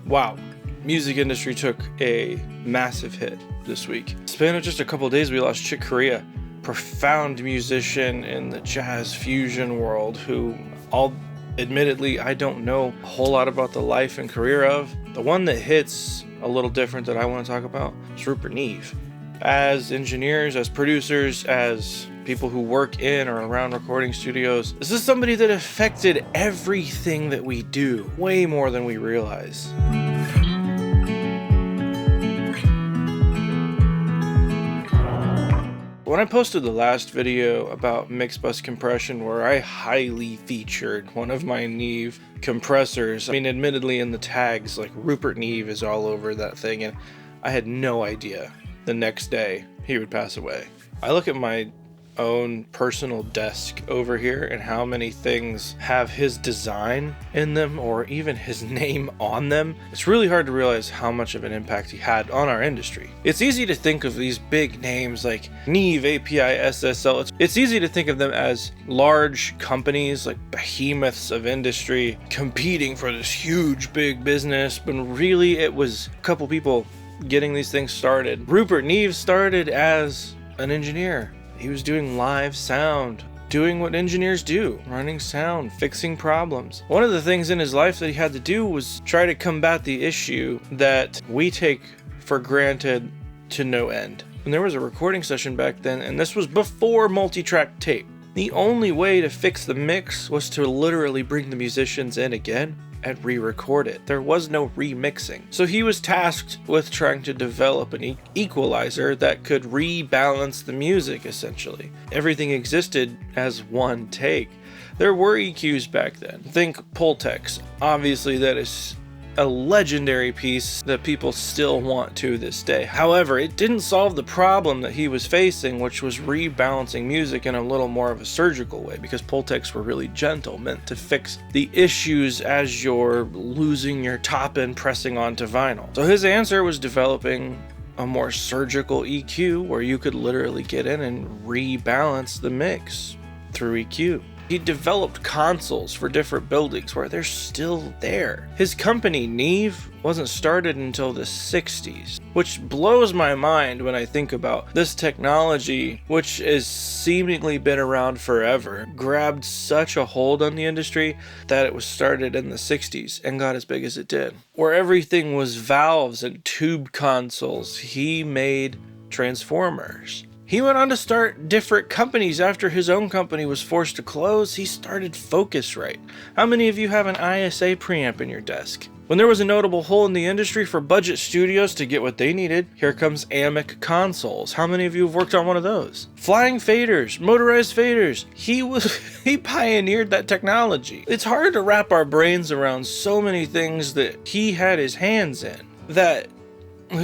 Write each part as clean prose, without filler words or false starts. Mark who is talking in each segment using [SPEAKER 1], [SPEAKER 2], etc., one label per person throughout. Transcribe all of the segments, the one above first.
[SPEAKER 1] Wow, music industry took a massive hit this week. Span of just a couple of days, we lost Chick Corea, profound musician in the jazz fusion world who admittedly I don't know a whole lot about the life and career of. The one that hits a little different that I want to talk about is Rupert Neve. As engineers, as producers, as people who work in or around recording studios, this is somebody that affected everything that we do, way more than we realize. When I posted the last video about mix bus compression, where I highly featured one of my Neve compressors, I mean, admittedly in the tags, like Rupert Neve is all over that thing, and I had no idea the next day he would pass away. I look at my own personal desk over here and how many things have his design in them or even his name on them. It's really hard to realize how much of an impact he had on our industry. It's easy to think of these big names like Neve, API, SSL. It's easy to think of them as large companies, like behemoths of industry competing for this huge big business, but really it was a couple people getting these things started. Rupert Neve started as an engineer. He was doing live sound, doing what engineers do, running sound, fixing problems. One of the things in his life that he had to do was try to combat the issue that we take for granted to no end. And there was a recording session back then, and this was before multi-track tape. The only way to fix the mix was to literally bring the musicians in again and re-record it. There was no remixing. So he was tasked with trying to develop an equalizer that could rebalance the music, essentially. Everything existed as one take. There were EQs back then. Think Pultex. Obviously that is a legendary piece that people still want to this day. However, it didn't solve the problem that he was facing, which was rebalancing music in a little more of a surgical way, because Pultex were really gentle, meant to fix the issues as you're losing your top end pressing onto vinyl. So his answer was developing a more surgical EQ where you could literally get in and rebalance the mix through EQ. He developed consoles for different buildings where they're still there. His company, Neve, wasn't started until the 60s, which blows my mind when I think about this technology, which has seemingly been around forever, grabbed such a hold on the industry that it was started in the 60s and got as big as it did. Where everything was valves and tube consoles, he made transformers. He went on to start different companies after his own company was forced to close. He started Focusrite. How many of you have an ISA preamp in your desk? When there was a notable hole in the industry for budget studios to get what they needed, here comes Amic consoles. How many of you have worked on one of those? Flying faders, motorized faders. He pioneered that technology. It's hard to wrap our brains around so many things that he had his hands in, that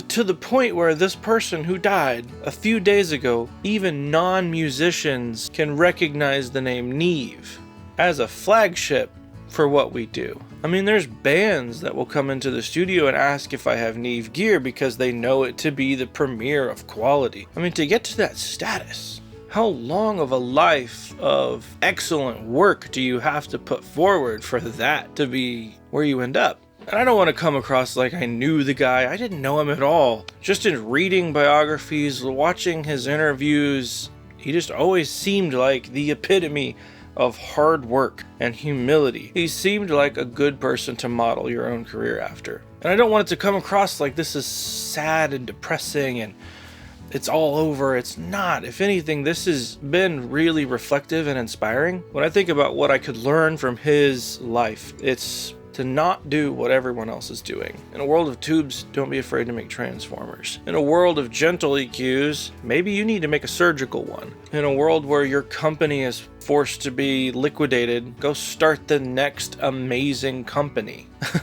[SPEAKER 1] to the point where this person who died a few days ago, even non-musicians can recognize the name Neve as a flagship for what we do. I mean, there's bands that will come into the studio and ask if I have Neve gear because they know it to be the premier of quality. I mean, to get to that status, how long of a life of excellent work do you have to put forward for that to be where you end up? And I don't want to come across like I knew the guy. I didn't know him at all. Just in reading biographies, watching his interviews, he just always seemed like the epitome of hard work and humility. He seemed like a good person to model your own career after. And I don't want it to come across like this is sad and depressing and it's all over. It's not. If anything, this has been really reflective and inspiring. When I think about what I could learn from his life, it's to not do what everyone else is doing. In a world of tubes, don't be afraid to make transformers. In a world of gentle EQs, maybe you need to make a surgical one. In a world where your company is forced to be liquidated, go start the next amazing company. I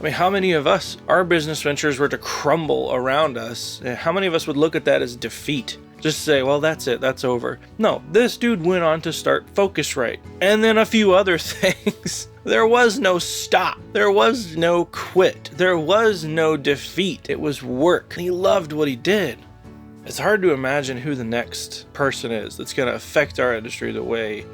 [SPEAKER 1] mean, how many of us, our business ventures were to crumble around us, how many of us would look at that as defeat? Just say, well, that's it, that's over. No, this dude went on to start Focusrite, and then a few other things. There was no stop. There was no quit. There was no defeat. It was work. He loved what he did. It's hard to imagine who the next person is that's going to affect our industry the way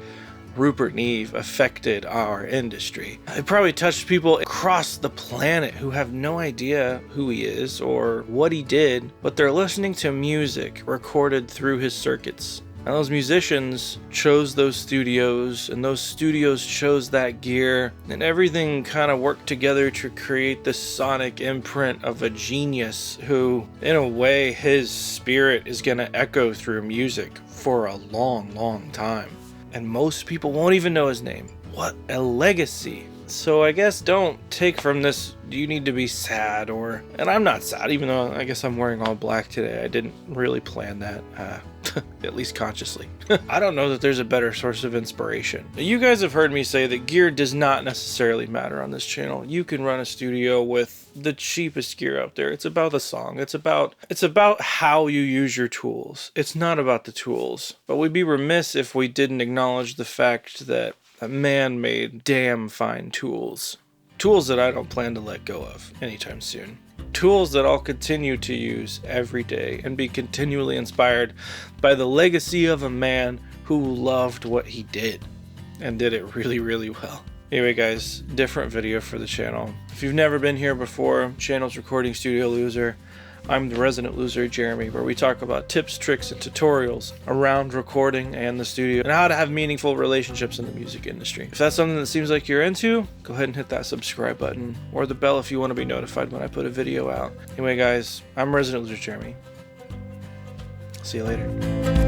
[SPEAKER 1] Rupert Neve affected our industry. It probably touched people across the planet who have no idea who he is or what he did, but they're listening to music recorded through his circuits. And those musicians chose those studios, and those studios chose that gear, and everything kind of worked together to create the sonic imprint of a genius who, in a way, his spirit is going to echo through music for a long, long time. And most people won't even know his name. What a legacy. So I guess don't take from this, you need to be sad, and I'm not sad, even though I guess I'm wearing all black today. I didn't really plan that, at least consciously. I don't know that there's a better source of inspiration. You guys have heard me say that gear does not necessarily matter on this channel. You can run a studio with the cheapest gear out there. It's about the song. It's about how you use your tools. It's not about the tools. But we'd be remiss if we didn't acknowledge the fact that a man made damn fine tools. Tools that I don't plan to let go of anytime soon. Tools that I'll continue to use every day and be continually inspired by the legacy of a man who loved what he did and did it really, really well. Anyway guys, different video for the channel. If you've never been here before, channel's Recording Studio Loser. I'm the resident loser, Jeremy, where we talk about tips, tricks, and tutorials around recording and the studio and how to have meaningful relationships in the music industry. If that's something that seems like you're into, go ahead and hit that subscribe button or the bell if you want to be notified when I put a video out. Anyway guys, I'm resident loser, Jeremy. See you later.